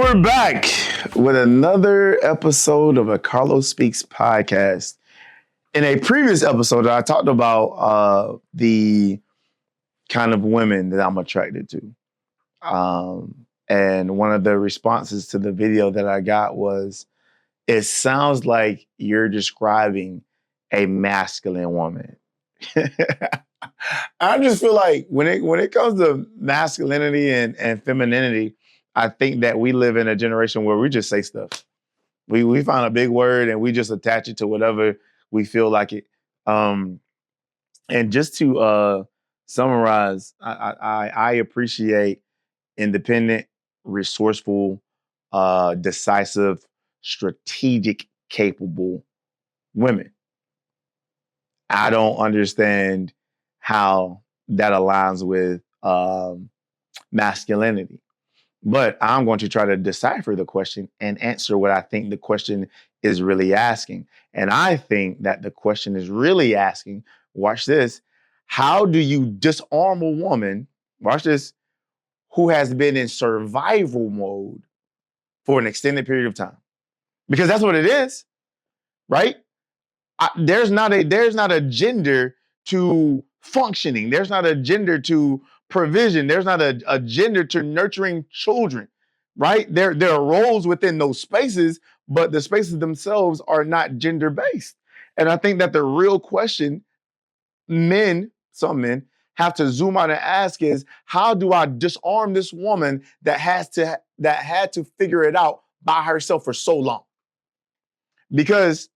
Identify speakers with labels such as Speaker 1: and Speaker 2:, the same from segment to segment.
Speaker 1: we're back with another episode of a Carlos Speaks podcast. In a previous episode, I talked about the kind of women that I'm attracted to. And one of the responses to the video that I got was, it sounds like you're describing a masculine woman. I just feel like when it comes to masculinity and femininity, I think that we live in a generation where we just say stuff. We find a big word and we just attach it to whatever we feel like it. And just to summarize, I appreciate independent, resourceful, decisive, strategic, capable women. I don't understand how that aligns with masculinity. But I'm going to try to decipher the question and answer what I think the question is really asking. And I think that the question is really asking, watch this, how do you disarm a woman, watch this, who has been in survival mode for an extended period of time? Because that's what it is, right? There's not a gender to functioning. There's not a gender to provision. There's not a gender to nurturing children, right? There are roles within those spaces, but the spaces themselves are not gender based. And I think that the real question some men have to zoom out and ask is, how do I disarm this woman that had to figure it out by herself for so long? Because,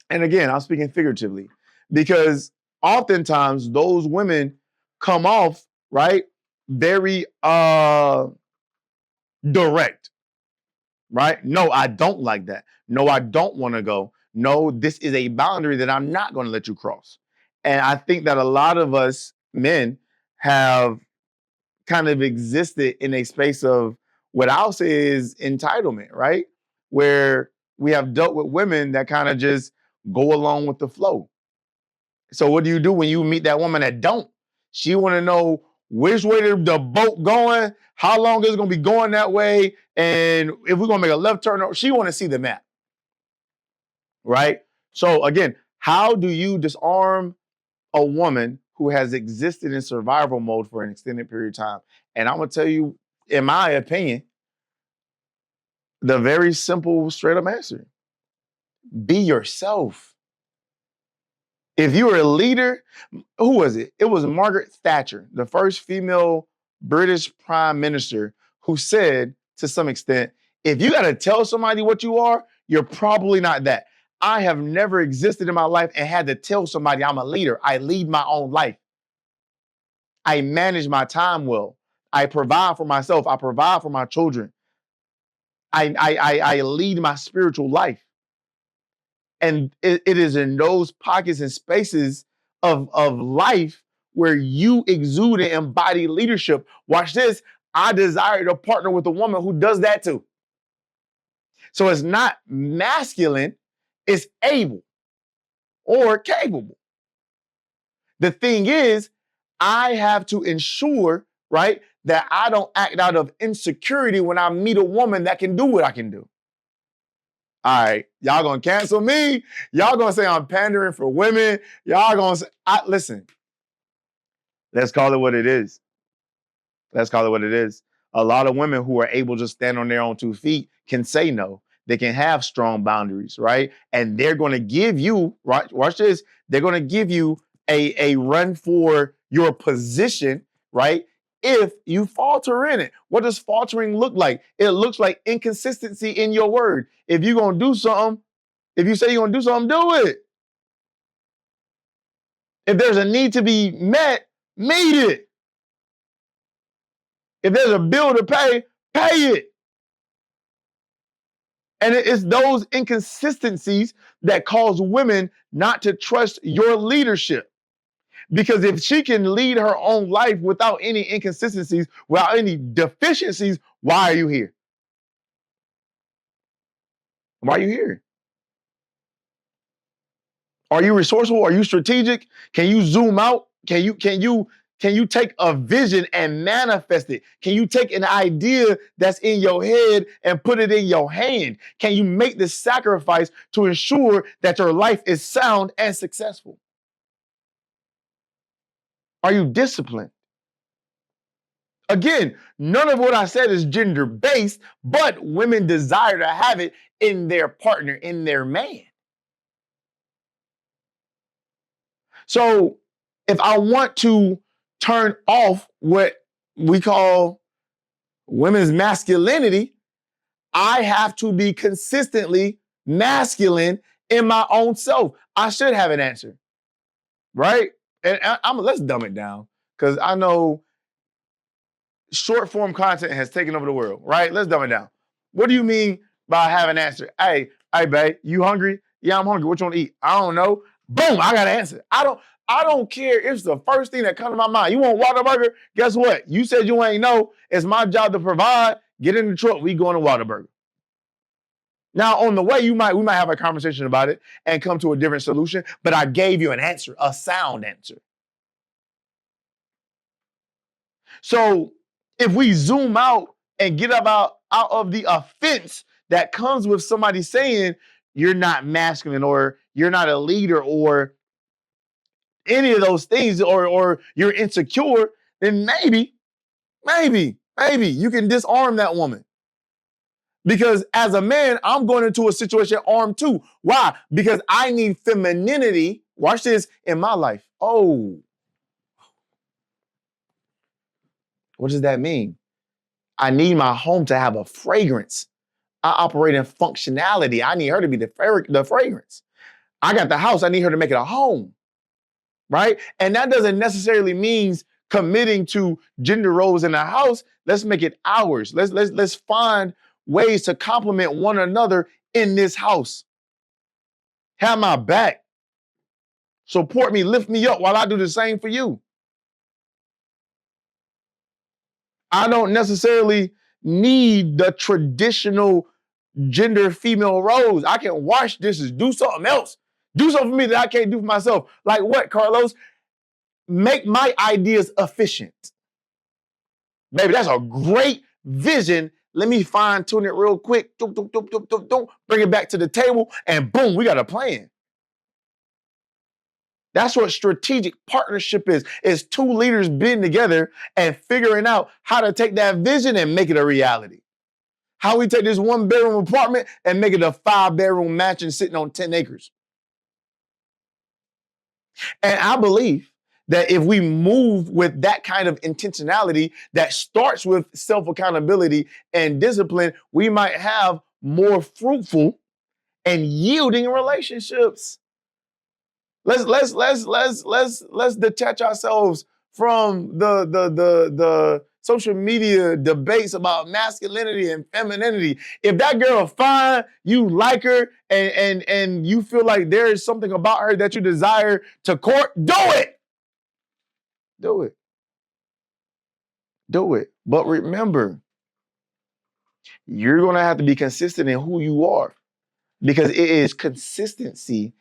Speaker 1: and again, I'm speaking figuratively, because oftentimes those women come off, right, very direct, right? No, I don't like that. No, I don't want to go. No, this is a boundary that I'm not going to let you cross. And I think that a lot of us men have kind of existed in a space of what I'll say is entitlement, right? Where we have dealt with women that kind of just go along with the flow. So what do you do when you meet that woman that don't? She want to know which way the boat going, how long is it going to be going that way, and if we're going to make a left turn. She want to see the map, right? So again, how do you disarm a woman who has existed in survival mode for an extended period of time? And I'm going to tell you, in my opinion, the very simple, straight up answer: be yourself. If you were a leader, who was it? It was Margaret Thatcher, the first female British prime minister, who said, to some extent, if you got to tell somebody what you are, you're probably not that. I have never existed in my life and had to tell somebody I'm a leader. I lead my own life. I manage my time well. I provide for myself. I provide for my children. I lead my spiritual life. And it is in those pockets and spaces of life where you exude and embody leadership. Watch this. I desire to partner with a woman who does that too. So it's not masculine, it's able or capable. The thing is, I have to ensure, right, that I don't act out of insecurity when I meet a woman that can do what I can do. All right, y'all gonna cancel me. Y'all gonna say I'm pandering for women. Y'all gonna say, listen, let's call it what it is. Let's call it what it is. A lot of women who are able to stand on their own 2 feet can say no. They can have strong boundaries, right? And they're gonna give you, right? Watch this. They're gonna give you a run for your position, right? If you falter in it. What does faltering look like? It looks like inconsistency in your word. If you're going to do something, if you say you're going to do something, do it. If there's a need to be met, meet it. If there's a bill to pay, pay it. And it's those inconsistencies that cause women not to trust your leadership. Because if she can lead her own life without any inconsistencies, without any deficiencies, why are you here? Why are you here? Are you resourceful? Are you strategic? Can you zoom out? Can you Can you take a vision and manifest it? Can you take an idea that's in your head and put it in your hand? Can you make the sacrifice to ensure that your life is sound and successful? Are you disciplined? Again, none of what I said is gender based, but women desire to have it in their partner, in their man. So if I want to turn off what we call women's masculinity, I have to be consistently masculine in my own self. I should have an answer, right? And let's dumb it down because I know short form content has taken over the world, right? Let's dumb it down. What do you mean by have an answer? Hey, babe, you hungry? Yeah, I'm hungry. What you want to eat? I don't know. Boom, I got an answer. I don't care if it's the first thing that comes to my mind. You want Whataburger? Guess what? You said you ain't know. It's my job to provide. Get in the truck. We going to Whataburger. Now, on the way, we might have a conversation about it and come to a different solution, but I gave you an answer, a sound answer. So if we zoom out and get out of the offense that comes with somebody saying you're not masculine or you're not a leader or any of those things or you're insecure, then maybe you can disarm that woman. Because as a man, I'm going into a situation armed too. Why? Because I need femininity, watch this, in my life. Oh, what does that mean? I need my home to have a fragrance. I operate in functionality. I need her to be the fragrance. I got the house. I need her to make it a home, right? And that doesn't necessarily mean committing to gender roles in the house. Let's make it ours. Let's find ways to complement one another in this house. Have my back. Support me, lift me up while I do the same for you. I don't necessarily need the traditional gender female roles. I can wash dishes, do something else. Do something for me that I can't do for myself. Like what, Carlos? Make my ideas efficient. Baby, that's a great vision. Let me fine tune it real quick. Bring it back to the table and boom, we got a plan. That's what strategic partnership is. It's two leaders being together and figuring out how to take that vision and make it a reality. How we take this 1-bedroom apartment and make it a 5-bedroom mansion sitting on 10 acres. And I believe that if we move with that kind of intentionality that starts with self-accountability and discipline, we might have more fruitful and yielding relationships. Let's detach ourselves from the social media debates about masculinity and femininity. If that girl fine, you like her, and you feel like there is something about her that you desire to court, do it. Do it. Do it. But remember, you're going to have to be consistent in who you are because it is consistency,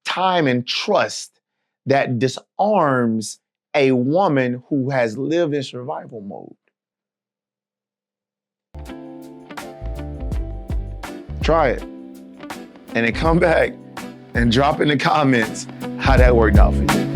Speaker 1: time, and trust that disarms a woman who has lived in survival mode. Try it. And then come back and drop in the comments how that worked out for you.